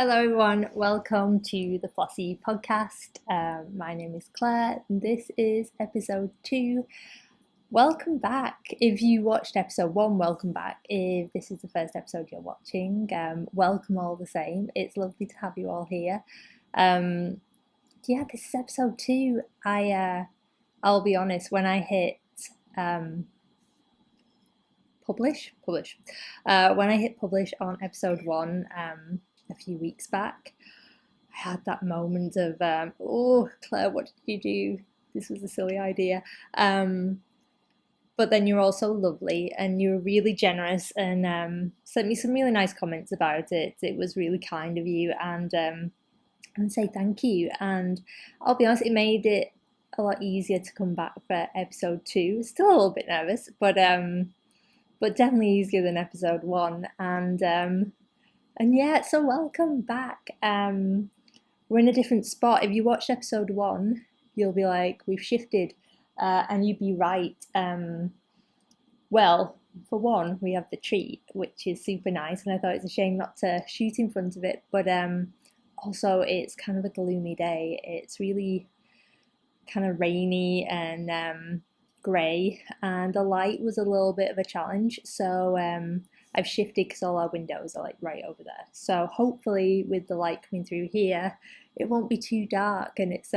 Hello everyone, welcome to the Flossi podcast. My name is Claire and this is episode 2. Welcome back. If you watched episode 1, welcome back. If this is the first episode you're watching, welcome all the same. It's lovely to have you all here. This is episode 2. I'll be honest, when I hit publish, when I hit publish on episode 1, a few weeks back, I had that moment of, oh, Claire, what did you do? This was a silly idea. But then you're also lovely and you were really generous and sent me some really nice comments about it. It was really kind of you and say thank you. And I'll be honest, it made it a lot easier to come back for episode 2. Still a little bit nervous, but definitely easier than episode 1. And yeah, so welcome back. We're in a different spot. If you watched episode 1, you'll be like, we've shifted, and you'd be right. Well, for one, we have the tree, which is super nice, and I thought it's a shame not to shoot in front of it, but also it's kind of a gloomy day. It's really kind of rainy and grey, and the light was a little bit of a challenge, so I've shifted because all our windows are like right over there. So hopefully with the light coming through here, it won't be too dark, and it's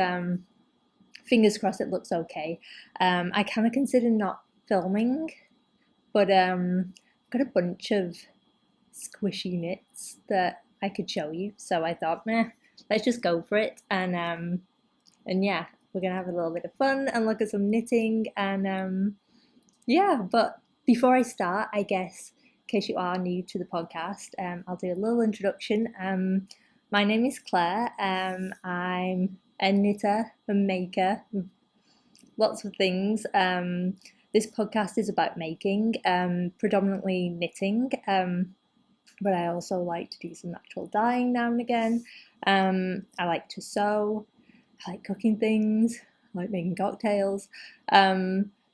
fingers crossed it looks okay. I kind of considered not filming, but I've got a bunch of squishy knits that I could show you. So I thought, let's just go for it. And yeah, we're gonna have a little bit of fun and look at some knitting and yeah. But before I start, I guess, in case you are new to the podcast, I'll do a little introduction. My name is Claire. I'm a knitter, a maker, lots of things. This podcast is about making, predominantly knitting, but I also like to do some natural dyeing now and again. I like to sew, I like cooking things, I like making cocktails.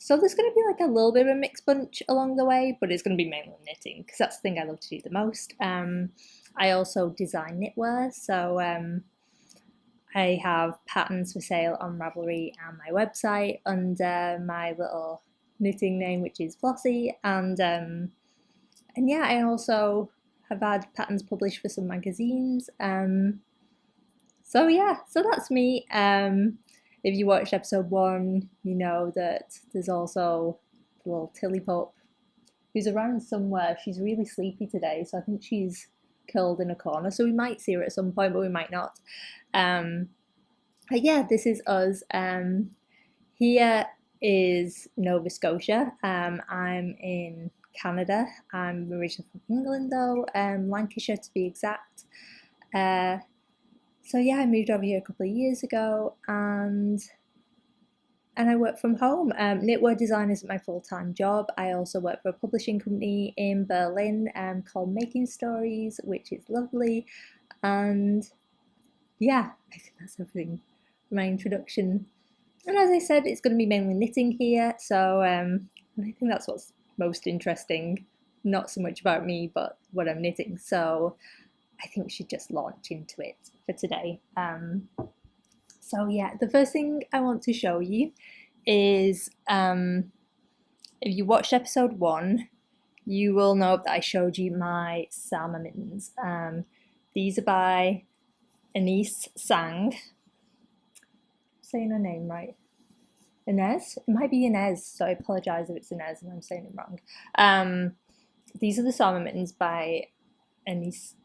So there's going to be like a little bit of a mixed bunch along the way, but it's going to be mainly knitting because that's the thing I love to do the most. I also design knitwear, so I have patterns for sale on Ravelry and my website under my little knitting name, which is Flossi, and yeah, I also have had patterns published for some magazines. So yeah, so that's me. If you watched episode 1, you know that there's also the little Tilly pup who's around somewhere. She's really sleepy today, so I think she's curled in a corner. So we might see her at some point, but we might not. But yeah, this is us. Here is Nova Scotia. I'm in Canada. I'm originally from England though, Lancashire to be exact. So yeah, I moved over here a couple of years ago, and I work from home. Knitwear design isn't my full-time job. I also work for a publishing company in Berlin called Making Stories, which is lovely. And yeah, I think that's everything for my introduction. And as I said, it's going to be mainly knitting here, so I think that's what's most interesting. Not so much about me, but what I'm knitting. So I think we should just launch into it for today. So yeah, the first thing I want to show you is, if you watched episode 1, you will know that I showed you my Sama mittens. These are by Anise Sang. Saying her name right? Inez? It might be Inez, so I apologise if it's Inez and I'm saying it wrong. These are the Sama mittens by Inez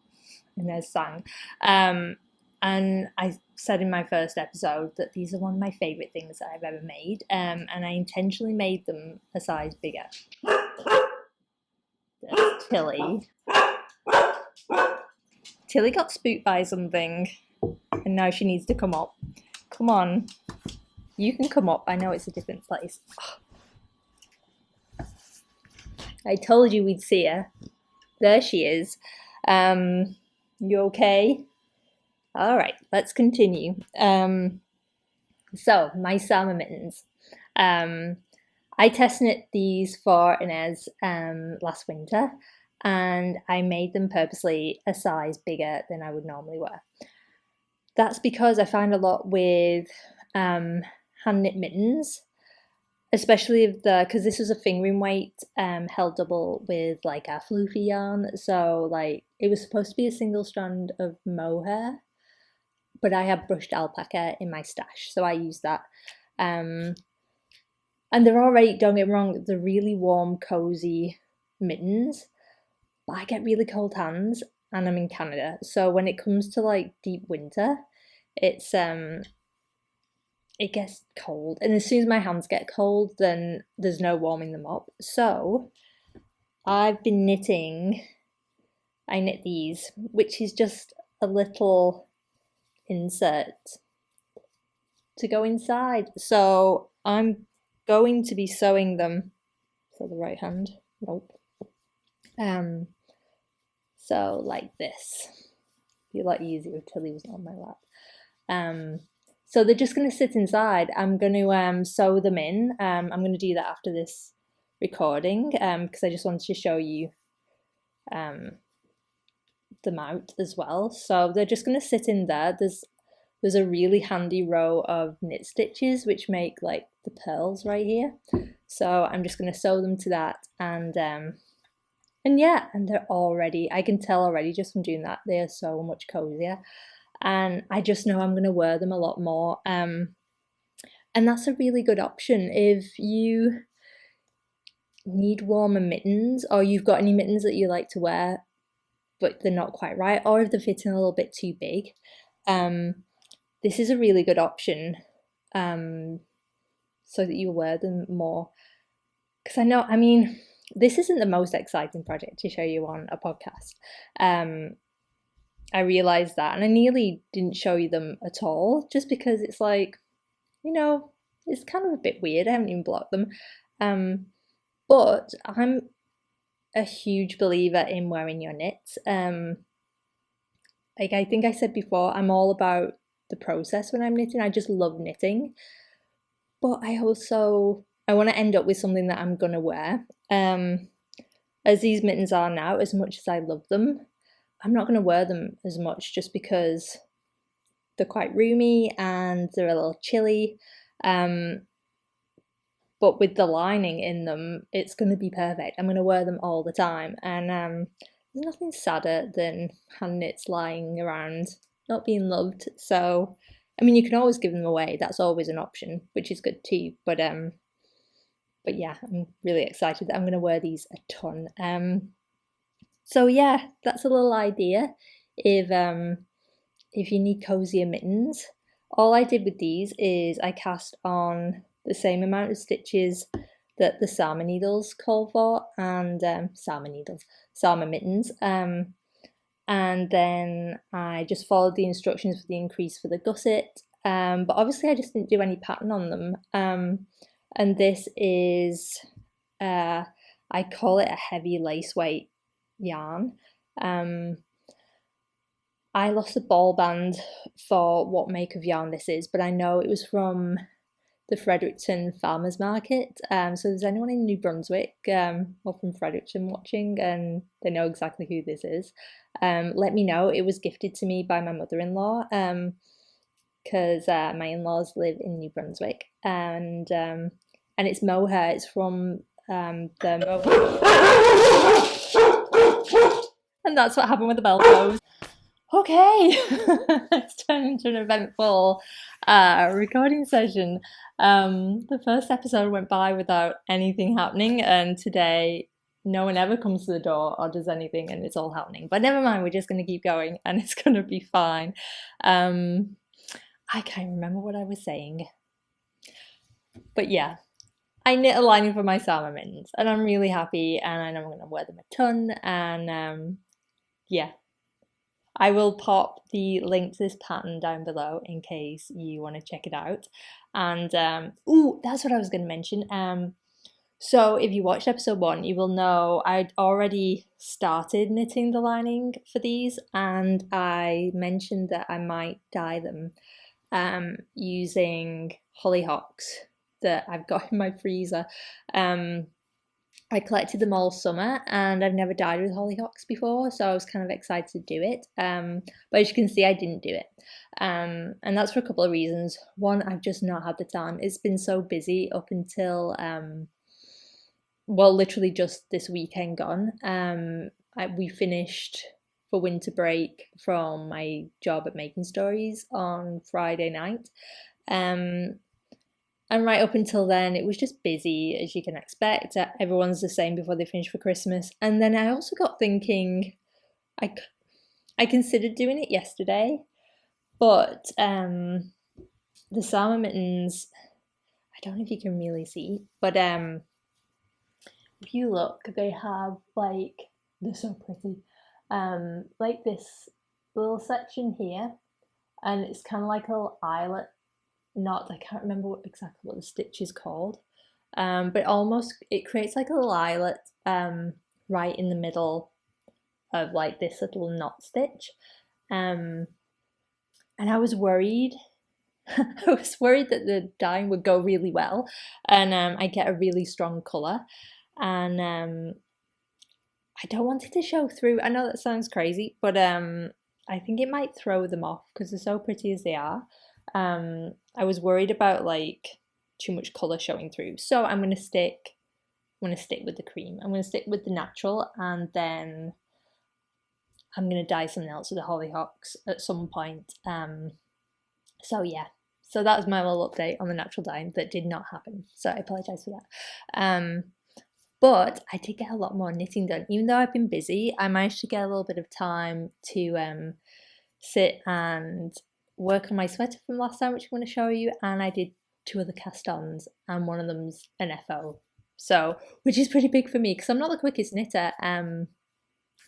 Sang. And I said in my first episode that these are one of my favourite things that I've ever made, and I intentionally made them a size bigger. There's Tilly. Tilly got spooked by something, and now she needs to come up. Come on. You can come up. I know it's a different place. I told you we'd see her. There she is. You okay? All right, let's continue. So my Sama mittens. I test knit these for Inez last winter, and I made them purposely a size bigger than I would normally wear. That's because I find a lot with hand knit mittens, especially because this was a fingering weight, held double with like a floofy yarn. So like it was supposed to be a single strand of mohair, but I had brushed alpaca in my stash, so I used that. And they're already, don't get me wrong, they're really warm, cozy mittens, but I get really cold hands and I'm in Canada. So when it comes to like deep winter, it's it gets cold, and as soon as my hands get cold, then there's no warming them up. So I've been knitting, I knit these, which is just a little insert to go inside. So I'm going to be sewing them. So the right hand, nope. So like this. Be a lot easier if Tilly wasn't on my lap. So they're just going to sit inside. I'm going to sew them in. I'm going to do that after this recording, because I just wanted to show you them out as well. So they're just going to sit in there. There's a really handy row of knit stitches which make like the pearls right here. So I'm just going to sew them to that, and yeah, and they're already, I can tell already just from doing that, they are so much cozier. And I just know I'm going to wear them a lot more. And that's a really good option if you need warmer mittens, or you've got any mittens that you like to wear but they're not quite right, or if they're fitting a little bit too big. This is a really good option, so that you wear them more. Because I mean, this isn't the most exciting project to show you on a podcast. I realised that, and I nearly didn't show you them at all, just because it's like, it's kind of a bit weird. I haven't even blocked them. But I'm a huge believer in wearing your knits. Like I think I said before, I'm all about the process when I'm knitting. I just love knitting. But I want to end up with something that I'm gonna wear. As these mittens are now, as much as I love them, I'm not gonna wear them as much just because they're quite roomy and they're a little chilly. But with the lining in them, it's going to be perfect. I'm going to wear them all the time. And there's nothing sadder than hand knits lying around not being loved. So, I mean, you can always give them away. That's always an option, which is good too. But yeah, I'm really excited that I'm going to wear these a ton. So yeah, that's a little idea. If you need cozier mittens, all I did with these is I cast on the same amount of stitches that the Sama needles call for, and Sama mittens, and then I just followed the instructions for the increase for the gusset, but obviously I just didn't do any pattern on them, and this is, I call it a heavy lace weight yarn. I lost a ball band for what make of yarn this is, but I know it was from the Fredericton Farmers Market. So if there's anyone in New Brunswick or from Fredericton watching and they know exactly who this is, let me know. It was gifted to me by my mother-in-law, because my in-laws live in New Brunswick, and it's mohair. It's from the mohair. And that's what happened with the bell close. Okay, it's turned into an eventful recording session. The first episode went by without anything happening, and today no one ever comes to the door or does anything, and it's all happening. But never mind, we're just going to keep going, and it's going to be fine. I can't remember what I was saying. But yeah, I knit a lining for my Sama mittens, and I'm really happy, and I know I'm going to wear them a ton, and yeah. I will pop the link to this pattern down below in case you want to check it out. And, that's what I was going to mention. So if you watched episode 1, you will know I'd already started knitting the lining for these, and I mentioned that I might dye them using hollyhocks that I've got in my freezer. I I collected them all summer, and I've never dyed with hollyhocks before, so I was kind of excited to do it. But as you can see, I didn't do it. And that's for a couple of reasons. One, I've just not had the time. It's been so busy up until, well, literally just this weekend gone. We finished for winter break from my job at Making Stories on Friday night. And right up until then, it was just busy, as you can expect. Everyone's the same before they finish for Christmas. And then I also got thinking, I considered doing it yesterday, but the salmon mittens, I don't know if you can really see, but if you look, they have like, they're so pretty, like this little section here, and it's kind of like a little eyelet knot. I can't remember exactly what the stitch is called, but almost it creates like a little eyelet right in the middle of like this little knot stitch, and I was worried. I was worried that the dyeing would go really well, and I get a really strong colour, and I don't want it to show through. I know that sounds crazy, but I think it might throw them off because they're so pretty as they are. I was worried about like too much colour showing through, so I'm gonna stick with the cream. I'm gonna stick with the natural, and then I'm gonna dye something else with the hollyhocks at some point. So yeah, so that was my little update on the natural dyeing that did not happen. So I apologise for that. But I did get a lot more knitting done. Even though I've been busy, I managed to get a little bit of time to sit and work on my sweater from last time, which I'm going to show you, and I did 2 other cast-ons, and one of them's an FO, so which is pretty big for me because I'm not the quickest knitter.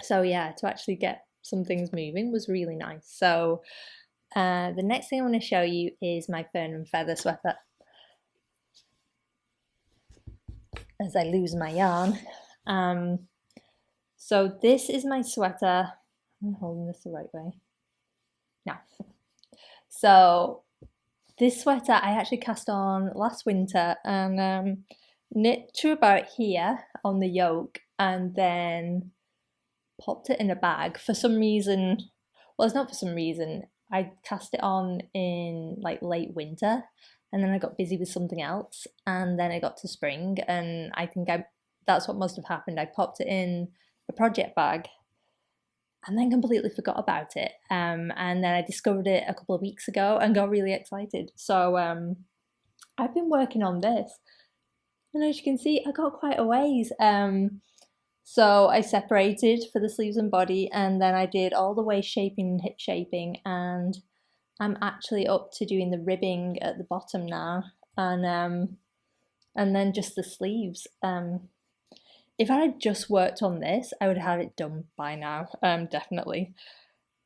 So yeah, to actually get some things moving was really nice. So the next thing I want to show you is my Fern and Feather sweater. As I lose my yarn. So this is my sweater. I'm holding this the right way. No. So this sweater I actually cast on last winter and knit to about here on the yoke, and then popped it in a bag for some reason. Well, it's not for some reason. I cast it on in like late winter, and then I got busy with something else, and then I got to spring, and I think that's what must have happened. I popped it in a project bag and then completely forgot about it, and then I discovered it a couple of weeks ago and got really excited. So I've been working on this, and as you can see, I got quite a ways. So I separated for the sleeves and body, and then I did all the waist shaping and hip shaping, and I'm actually up to doing the ribbing at the bottom now, and then just the sleeves. If I had just worked on this, I would have it done by now, definitely.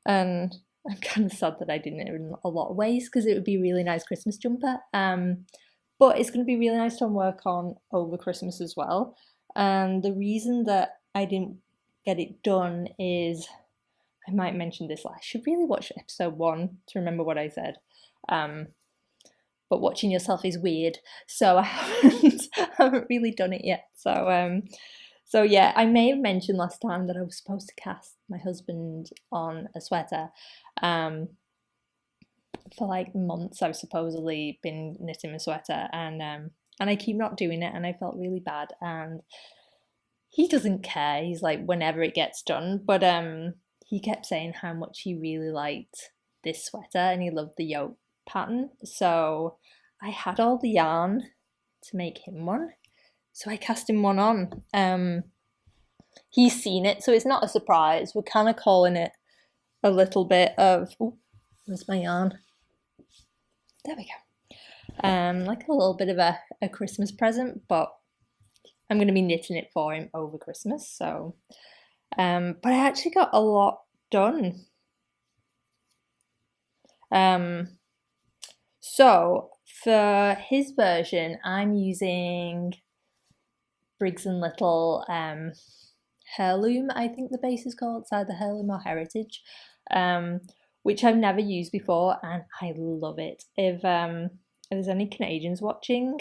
And I'm kind of sad that I didn't in a lot of ways because it would be a really nice Christmas jumper. But it's going to be really nice to work on over Christmas as well. And the reason that I didn't get it done is, I might mention this, I should really watch episode 1 to remember what I said. But watching yourself is weird, so I haven't really done it yet. So yeah, I may have mentioned last time that I was supposed to cast my husband on a sweater. For like months I've supposedly been knitting a sweater, and I keep not doing it, and I felt really bad, and he doesn't care. He's like, whenever it gets done, but he kept saying how much he really liked this sweater and he loved the yoke pattern. So I had all the yarn to make him one, so I cast him one on. He's seen it, so it's not a surprise. We're kind of calling it a little bit of, oh, where's my yarn? There we go. Like a little bit of a Christmas present, but I'm going to be knitting it for him over Christmas. So but I actually got a lot done. So for his version, I'm using Briggs and Little Heirloom, I think the base is called. It's either Heirloom or Heritage, which I've never used before, and I love it. If there's any Canadians watching,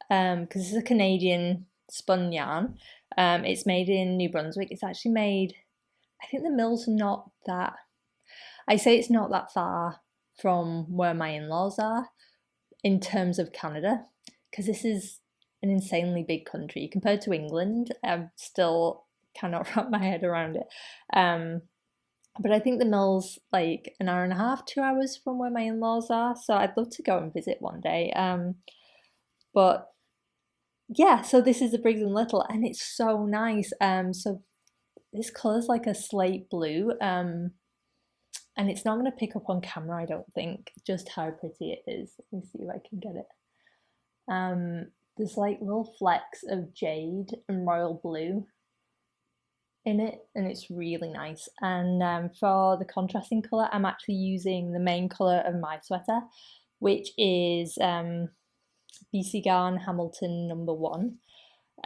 because it's a Canadian spun yarn, It's made in New Brunswick. It's actually made, I think the mill's not that, I say it's not that far from where my in-laws are in terms of Canada, because this is an insanely big country compared to England. I still cannot wrap my head around it. But I think the mill's like an hour and a half, 2 hours from where my in-laws are, so I'd love to go and visit one day. But yeah, so this is the Briggs and Little, and it's so nice. So this colour's like a slate blue, and it's not going to pick up on camera, I don't think, just how pretty it is. Let me see if I can get it. There's like little flecks of jade and royal blue in it, and it's really nice. And for the contrasting colour, I'm actually using the main colour of my sweater, which is BC Garn Hamilton #1.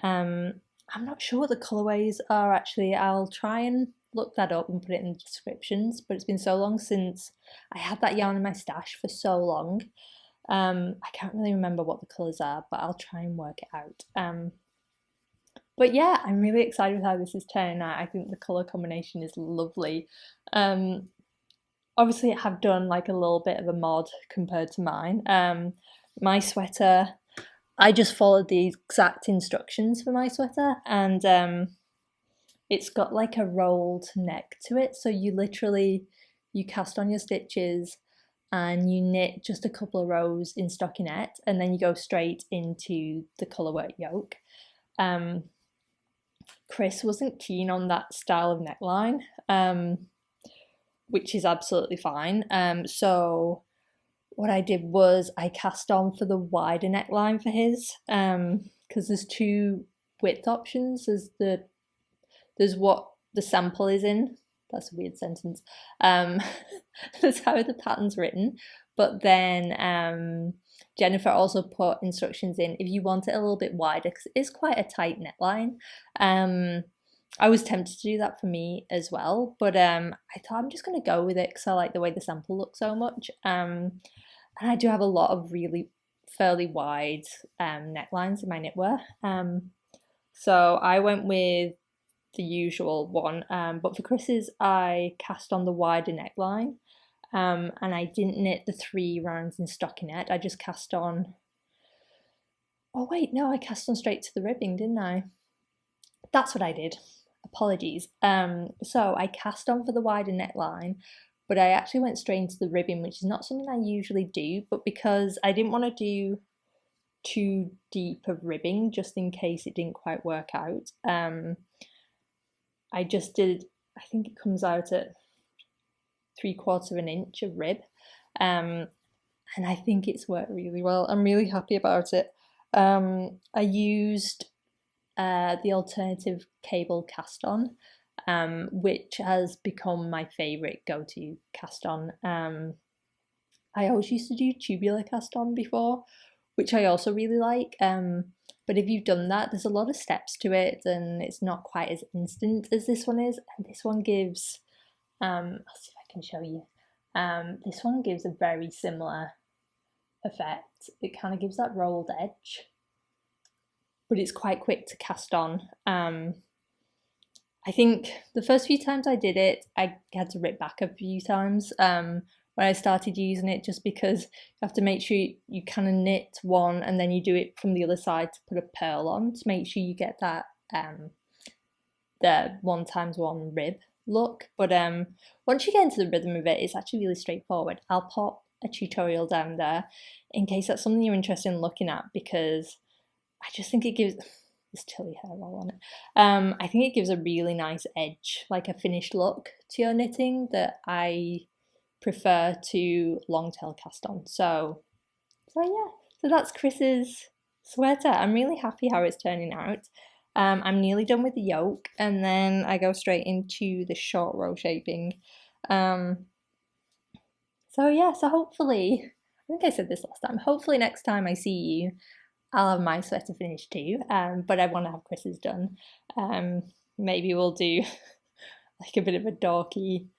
I'm not sure what the colourways are actually. I'll try and look that up and put it in the descriptions, but it's been so long since I had that yarn in my stash for so long. I can't really remember what the colours are, but I'll try and work it out. But yeah, I'm really excited with how this is turning out. I think the colour combination is lovely. Obviously I have done like a little bit of a mod compared to mine. My sweater, I just followed the exact instructions for my sweater, and it's got like a rolled neck to it. So you cast on your stitches and you knit just a couple of rows in stockinette, and then you go straight into the colourwork yoke. Chris wasn't keen on that style of neckline, which is absolutely fine. So what I did was I cast on for the wider neckline for his, because there's two width options. There's what the sample is in. That's a weird sentence. That's how the pattern's written. But then Jennifer also put instructions in if you want it a little bit wider, because it is quite a tight neckline. I was tempted to do that for me as well, but I thought I'm just going to go with it because I like the way the sample looks so much. And I do have a lot of really fairly wide necklines in my knitwear. So I went with the usual one, but for Chris's I cast on the wider neckline, and I didn't knit the 3 rounds in stockinette. I just cast on, oh wait, no, I cast on straight to the ribbing, didn't I? That's what I did, apologies. So I cast on for the wider neckline, but I actually went straight into the ribbing, which is not something I usually do, but because I didn't want to do too deep of ribbing just in case it didn't quite work out, I just did, I think it comes out at 3/4 of an inch of rib, and I think it's worked really well. I'm really happy about it. I used the alternative cable cast on, which has become my favourite go-to cast on. I always used to do tubular cast on before, which I also really like. But if you've done that, there's a lot of steps to it, and it's not quite as instant as this one is. And this one gives, I'll see if I can show you. This one gives a very similar effect. It kind of gives that rolled edge, but it's quite quick to cast on. I think the first few times I did it, I had to rip back a few times when I started using it, just because you have to make sure you kind of knit one and then you do it from the other side to put a purl on to make sure you get that the 1x1 rib look. But once you get into the rhythm of it, it's actually really straightforward. I'll pop a tutorial down there in case that's something you're interested in looking at, because I just think it gives this chilly hair all on it. I think it gives a really nice edge, like a finished look to your knitting that I prefer to long tail cast on. So yeah, so that's Chris's sweater. I'm really happy how it's turning out. I'm nearly done with the yoke, and then I go straight into the short row shaping. So yeah, so hopefully, I think I said this last time, hopefully next time I see you, I'll have my sweater finished too, but I want to have Chris's done. Maybe we'll do like a bit of a dorky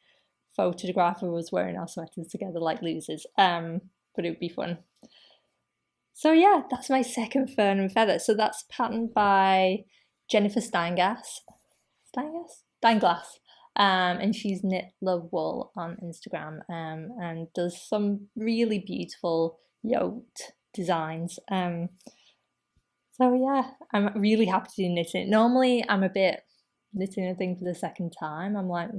photograph of us wearing our sweaters together like losers, but it would be fun. So yeah, that's my second Fern and Feather. So that's patterned by Jennifer Steinglass, and she's Knit Love Wool on Instagram, and does some really beautiful yoked designs. So yeah, I'm really happy to do knitting. Normally, I'm a bit knitting a thing for the second time. I'm like,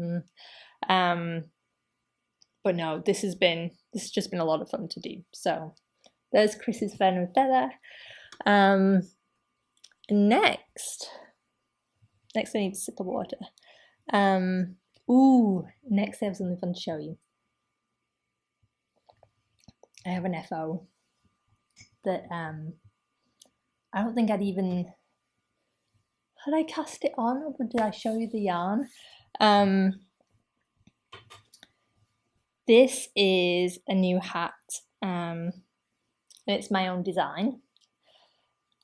but no, this has just been a lot of fun to do. So there's Chris's Fern and Feather. Next I need a sip of water. Next I have something fun to show you. I have an FO that I don't think had I cast it on, or did I show you the yarn? This is a new hat, and it's my own design.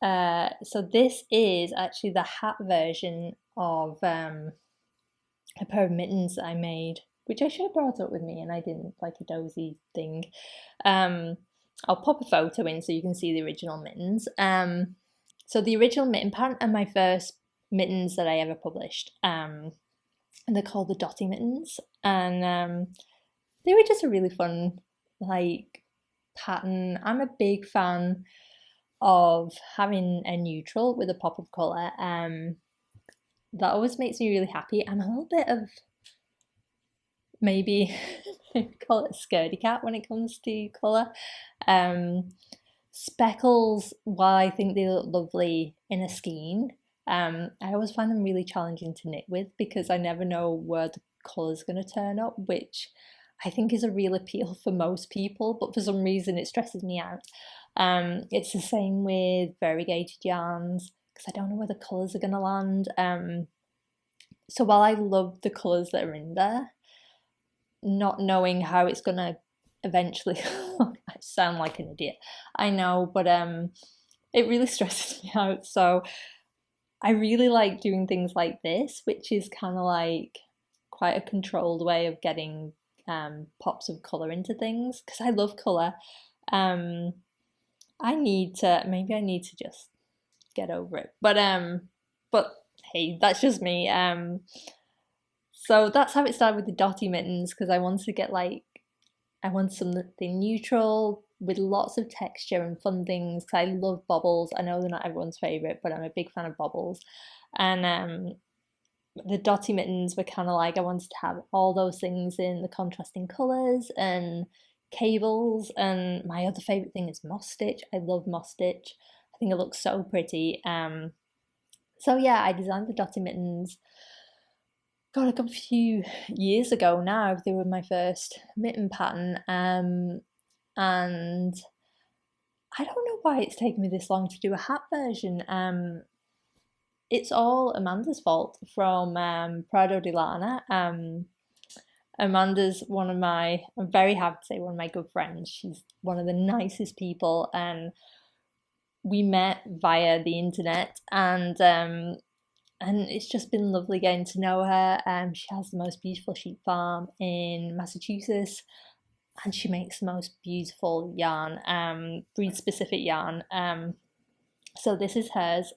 So this is actually the hat version of a pair of mittens that I made, which I should have brought up with me and I didn't, like a dozy thing. I'll pop a photo in so you can see the original mittens. So the original mitten pattern are my first mittens that I ever published, and they're called the Dotty mittens, and they were just a really fun pattern. I'm a big fan of having a neutral with a pop of colour. That always makes me really happy. I'm a little bit of maybe call it a scaredy cat when it comes to colour. Speckles, while I think they look lovely in a skein, I always find them really challenging to knit with because I never know where the colour's going to turn up, which I think is a real appeal for most people, but for some reason it stresses me out. It's the same with variegated yarns because I don't know where the colours are going to land. So while I love the colours that are in there, not knowing how it's going to eventually I sound like an idiot, I know, but it really stresses me out. So I really like doing things like this, which is kind of like quite a controlled way of getting pops of colour into things, because I love colour. Maybe I need to just get over it, but hey, that's just me. So that's how it started with the Dotty mittens, because I wanted to get I wanted something neutral with lots of texture and fun things, because I love bobbles. I know they're not everyone's favourite, but I'm a big fan of bobbles. And the Dotty mittens were kind of I wanted to have all those things in the contrasting colours and cables. And my other favourite thing is moss stitch. I love moss stitch. I think it looks so pretty. So yeah, I designed the Dotty mittens, God, like a few years ago now. They were my first mitten pattern, and I don't know why it's taken me this long to do a hat version. It's all Amanda's fault from Prado di Lana. Amanda's I'm very happy to say, one of my good friends. She's one of the nicest people, and we met via the internet, and it's just been lovely getting to know her. She has the most beautiful sheep farm in Massachusetts, and she makes the most beautiful yarn, breed specific yarn. So this is hers.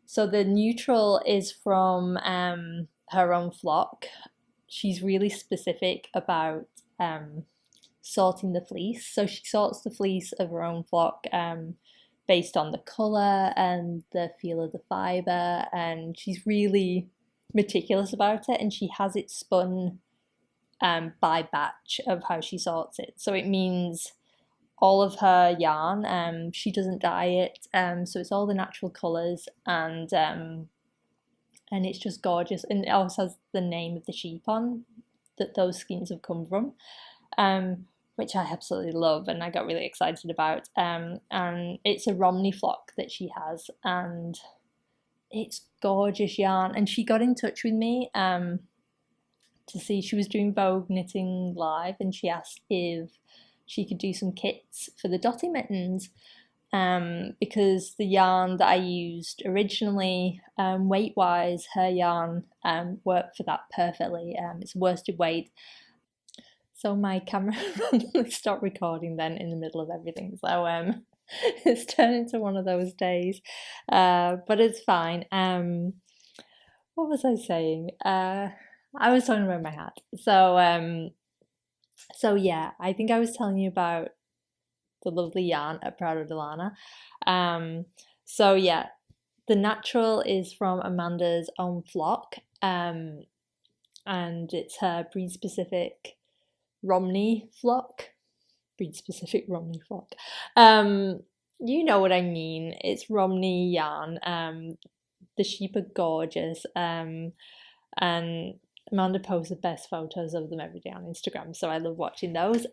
So the neutral is from her own flock. She's really specific about sorting the fleece. So she sorts the fleece of her own flock based on the colour and the feel of the fibre, and she's really meticulous about it, and she has it spun by batch of how she sorts it. So it means all of her yarn, she doesn't dye it, so it's all the natural colours, and it's just gorgeous. And it also has the name of the sheep on that those skeins have come from, which I absolutely love and I got really excited about. And it's a Romney flock that she has, and it's gorgeous yarn. And she got in touch with me to see, she was doing Vogue Knitting Live, and she asked if she could do some kits for the Dotty mittens, because the yarn that I used originally, weight-wise, her yarn worked for that perfectly. It's worsted weight. So my camera stopped recording then in the middle of everything. So It's turned into one of those days, but it's fine. What was I saying? I was talking about my hat. So yeah, I think I was telling you about the lovely yarn at Prado de Lana. So yeah, the natural is from Amanda's own flock, and it's her breed-specific Romney flock. Breed-specific Romney flock. You know what I mean. It's Romney yarn. The sheep are gorgeous. And Amanda posts the best photos of them every day on Instagram, so I love watching those.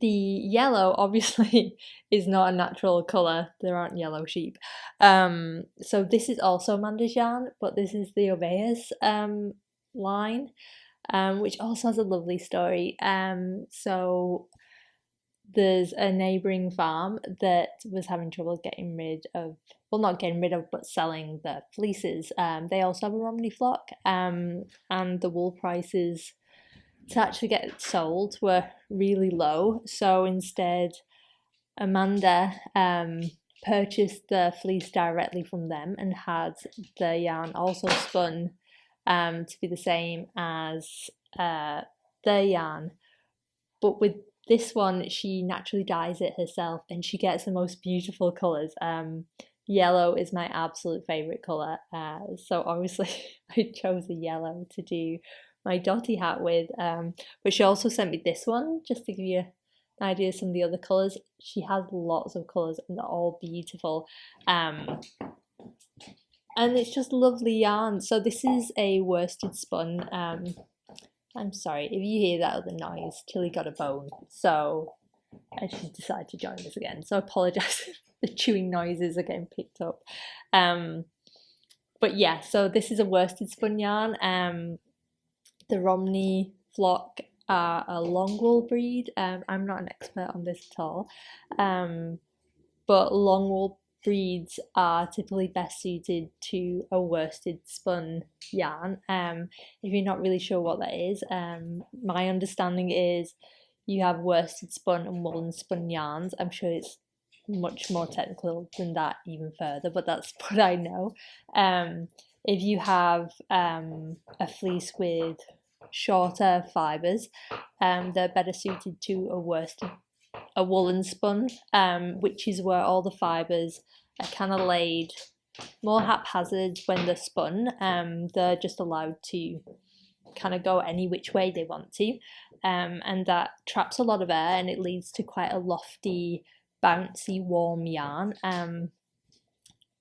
The yellow obviously is not a natural colour. There aren't yellow sheep. So this is also Amanda's yarn, but this is the Oveus line, which also has a lovely story. So there's a neighbouring farm that was having trouble getting rid of, well, not getting rid of, but selling the fleeces. They also have a Romney flock, and the wool prices to actually get it sold were really low. So instead, Amanda purchased the fleece directly from them and had the yarn also spun to be the same as their yarn. But with this one, she naturally dyes it herself and she gets the most beautiful colours. Yellow is my absolute favourite colour, so obviously I chose a yellow to do my Dotty hat with, but she also sent me this one just to give you an idea of some of the other colours. She has lots of colours and they're all beautiful, and it's just lovely yarn. So this is a worsted spun. I'm sorry if you hear that other noise. Tilly got a bone, so and she's decided to join us again. So I apologise if the chewing noises are getting picked up. But yeah, so this is a worsted spun yarn. The Romney flock are a long wool breed. I'm not an expert on this at all, but long wool breeds are typically best suited to a worsted spun yarn. If you're not really sure what that is, my understanding is you have worsted spun and woolen spun yarns. I'm sure it's much more technical than that even further, but that's what I know. If you have a fleece with shorter fibres, they're better suited to a woolen spun, which is where all the fibres are kind of laid more haphazard when they're spun. They're just allowed to kind of go any which way they want to, and that traps a lot of air and it leads to quite a lofty, bouncy, warm yarn.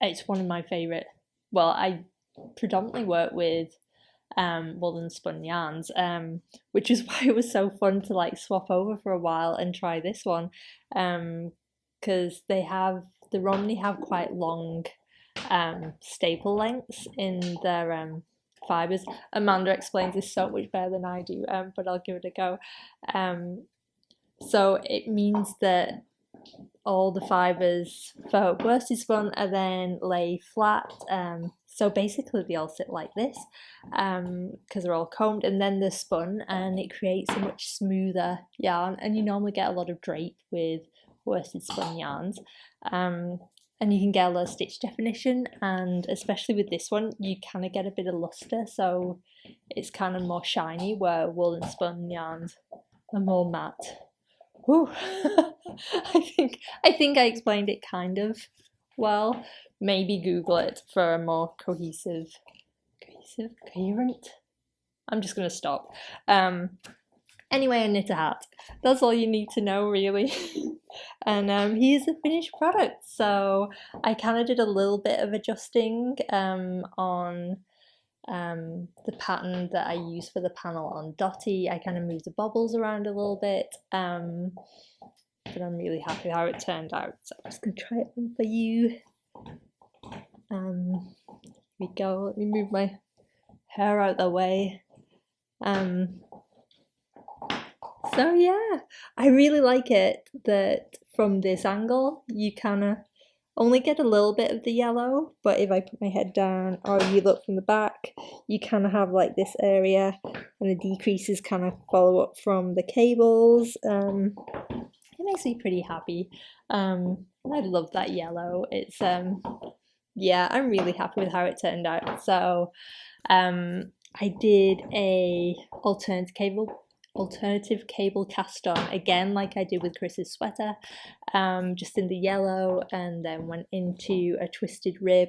It's one of my favourite. Well, I predominantly work with woolen spun yarns, which is why it was so fun to like swap over for a while and try this one, because the Romney have quite long staple lengths in their fibres. Amanda explains this so much better than I do, but I'll give it a go. So it means that all the fibres for worsted spun are then lay flat, so basically they all sit like this, because they're all combed, and then they're spun and it creates a much smoother yarn, and you normally get a lot of drape with worsted spun yarns, and you can get a lot of stitch definition, and especially with this one you kind of get a bit of luster, so it's kind of more shiny, where woolen spun yarns are more matte. Whew. I think I explained it kind of well. Maybe Google it for a more coherent. I'm just gonna stop. Anyway, I knit a hat. That's all you need to know, really. And here's the finished product. So I kind of did a little bit of adjusting on the pattern that I use for the panel on Dotty. I kind of moved the bobbles around a little bit, but I'm really happy how it turned out. So I'm just going to try it on for you. Here we go. Let me move my hair out the way. So yeah, I really like it that from this angle you kind of only get a little bit of the yellow, but if I put my head down or you look from the back, you kind of have like this area and the decreases kind of follow up from the cables. And makes me pretty happy. And I love that yellow. It's yeah, I'm really happy with how it turned out. So I did a alternative cable cast on again, like I did with Chris's sweater, just in the yellow, and then went into a twisted rib.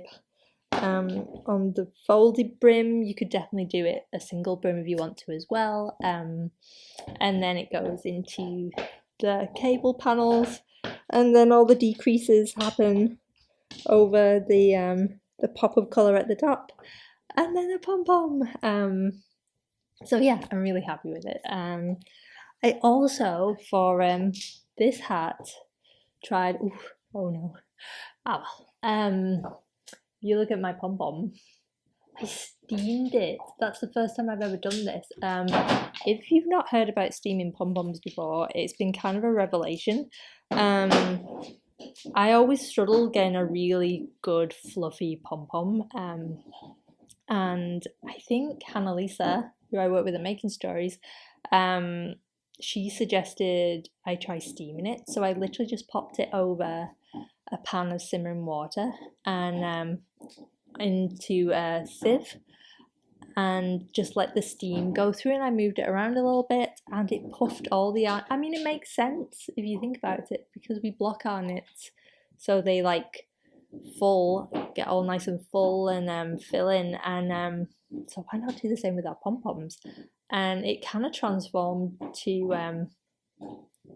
On the folded brim, you could definitely do it a single brim if you want to as well. And then it goes into the cable panels, and then all the decreases happen over the pop of colour at the top, and then a pom-pom. So yeah, I'm really happy with it. I also, for this hat, tried, oof, oh no, oh well, if you look at my pom-pom, I steamed it. That's the first time I've ever done this. If you've not heard about steaming pom-poms before, it's been kind of a revelation. I always struggle getting a really good fluffy pom-pom, and I think Hannah Lisa, who I work with at Making Stories, she suggested I try steaming it. So I literally just popped it over a pan of simmering water and into a sieve, and just let the steam go through, and I moved it around a little bit and it puffed all the yarn. I mean, it makes sense if you think about it, because we block our knits so they like get all nice and full and fill in, and so why not do the same with our pom-poms? And it kind of transformed to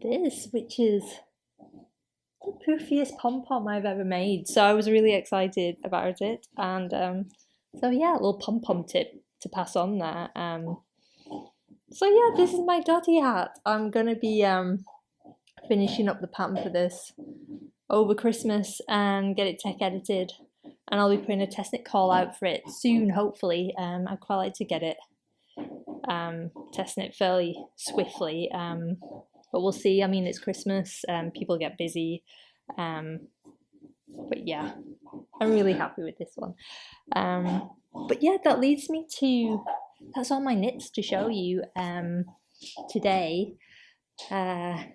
this, which is the poofiest pom-pom I've ever made. So I was really excited about it, and so yeah, a little pom-pom tip to pass on there. So yeah, this is my Dotty hat. I'm gonna be finishing up the pattern for this over Christmas and get it tech edited, and I'll be putting a test knit call out for it soon, hopefully. I'd quite like to get it test knit fairly swiftly, but we'll see. I mean, it's Christmas and people get busy, but yeah, I'm really happy with this one. But yeah, that leads me to, that's all my knits to show you today. I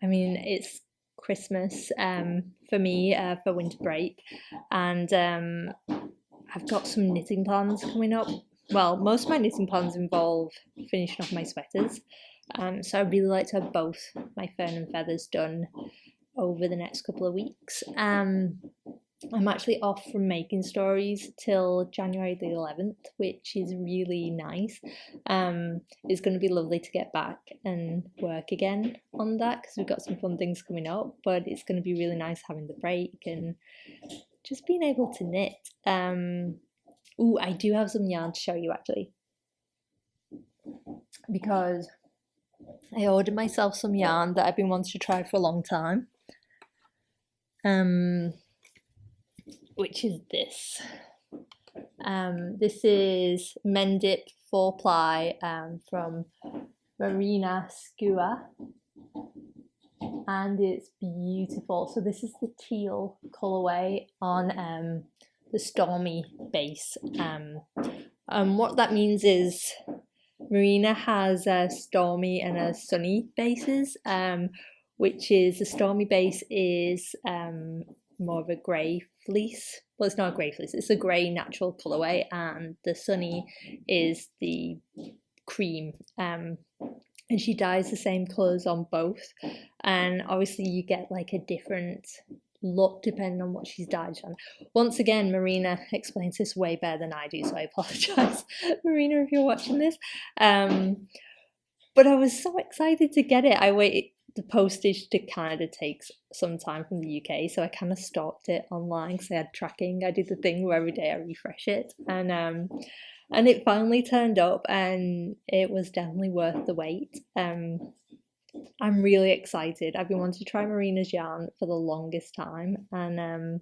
mean, it's Christmas for me for winter break, and I've got some knitting plans coming up. Well, most of my knitting plans involve finishing off my sweaters, so I'd really like to have both my Fern and feathers done over the next couple of weeks. I'm actually off from Making Stories till January the 11th, which is really nice. It's going to be lovely to get back and work again on that, because we've got some fun things coming up, but it's going to be really nice having the break and just being able to knit. Ooh, I do have some yarn to show you actually, because I ordered myself some yarn that I've been wanting to try for a long time. Which is this. This is Mendip 4-ply from Marina Skua, and it's beautiful. So this is the teal colourway on the Stormy base. What that means is Marina has a Stormy and a Sunny bases, which is, the Stormy base is more of a grey fleece. Well, it's not a grey fleece, it's a grey natural colourway, and the Sunny is the cream. And she dyes the same colours on both, and obviously you get like a different look depending on what she's dyed on. Once again, Marina explains this way better than I do, so I apologise, Marina, if you're watching this. But I was so excited to get it. I waited. The postage to Canada takes some time from the UK, so I kind of stalked it online because I had tracking. I did the thing where every day I refresh it, and it finally turned up, and it was definitely worth the wait. I'm really excited. I've been wanting to try Marina's yarn for the longest time, and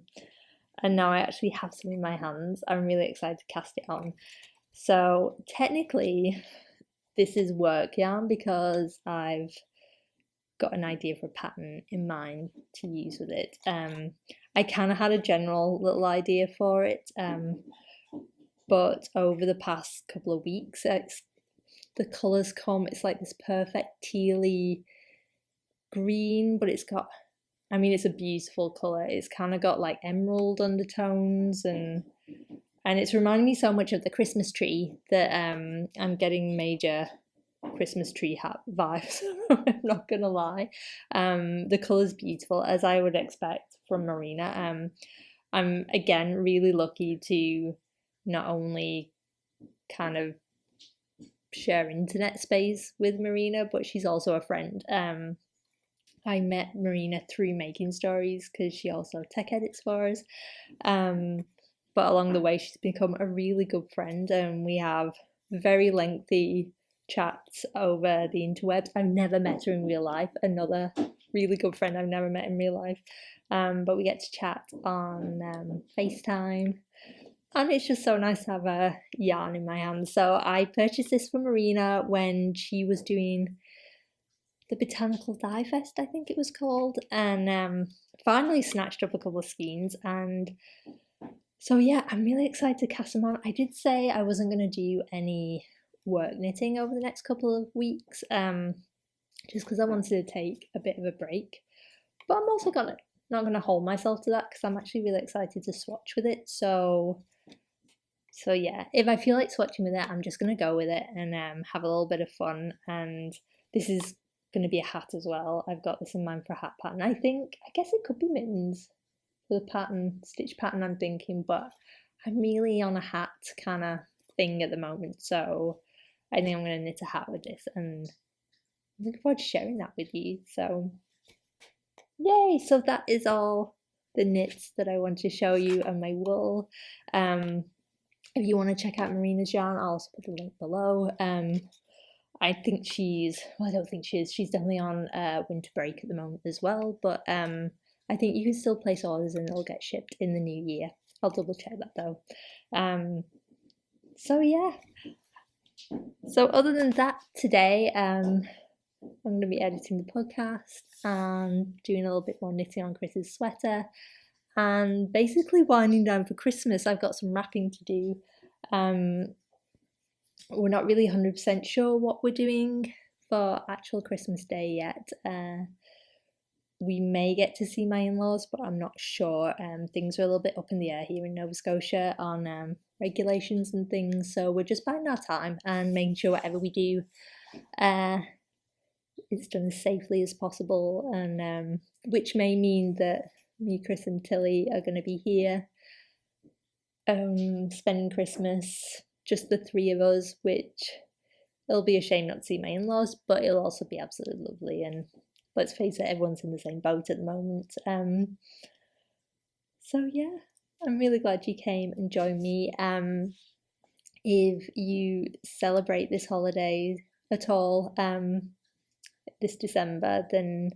now I actually have some in my hands. I'm really excited to cast it on. So technically, this is work yarn because I've got an idea for a pattern in mind to use with it. I kind of had a general little idea for it, but over the past couple of weeks, the colours come, it's like this perfect tealy green, but it's got, I mean, it's a beautiful colour. It's kind of got like emerald undertones, and it's reminding me so much of the Christmas tree that I'm getting major Christmas tree hat vibes. I'm not gonna lie. The colour's beautiful, as I would expect from Marina. I'm again really lucky to not only kind of share internet space with Marina, but she's also a friend. I met Marina through Making Stories because she also tech edits for us. But along the way, she's become a really good friend, and we have very lengthy chats over the interwebs. I've never met her in real life. Another really good friend I've never met in real life. But we get to chat on FaceTime. And it's just so nice to have a yarn in my hand. So I purchased this for Marina when she was doing the Botanical Dye Fest, I think it was called, and finally snatched up a couple of skeins. And so yeah, I'm really excited to cast them on. I did say I wasn't going to do any work knitting over the next couple of weeks, just because I wanted to take a bit of a break. But I'm also not going to hold myself to that because I'm actually really excited to swatch with it. So yeah, if I feel like swatching with it, I'm just going to go with it and have a little bit of fun. And this is going to be a hat as well. I've got this in mind for a hat pattern. I guess it could be mittens for the stitch pattern I'm thinking, but I'm really on a hat kind of thing at the moment. So I think I'm going to knit a hat with this, and I'm looking forward to sharing that with you. So yay! So that is all the knits that I want to show you and my wool. If you want to check out Marina's yarn, I'll also put the link below. I think I don't think she is. She's definitely on winter break at the moment as well. But I think you can still place orders and it'll get shipped in the new year. I'll double check that though. So yeah. So other than that, today I'm going to be editing the podcast and doing a little bit more knitting on Chris's sweater, and basically winding down for Christmas. I've got some wrapping to do. We're not really 100% sure what we're doing for actual Christmas Day yet. We may get to see my in-laws, but I'm not sure. Things are a little bit up in the air here in Nova Scotia on regulations and things, so we're just biding our time and making sure whatever we do is done as safely as possible, and which may mean that me, Chris and Tilly are going to be here spending Christmas, just the three of us, which it'll be a shame not to see my in-laws, but it'll also be absolutely lovely. And let's face it, everyone's in the same boat at the moment. So yeah, I'm really glad you came and joined me. If you celebrate this holiday at all this December, then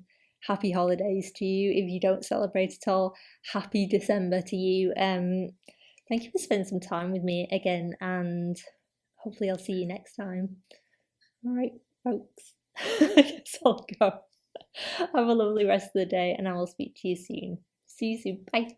happy holidays to you. If you don't celebrate at all, happy December to you. Thank you for spending some time with me again, and hopefully I'll see you next time. All right, folks, I guess I'll go. Have a lovely rest of the day, and I will speak to you soon. See you soon. Bye.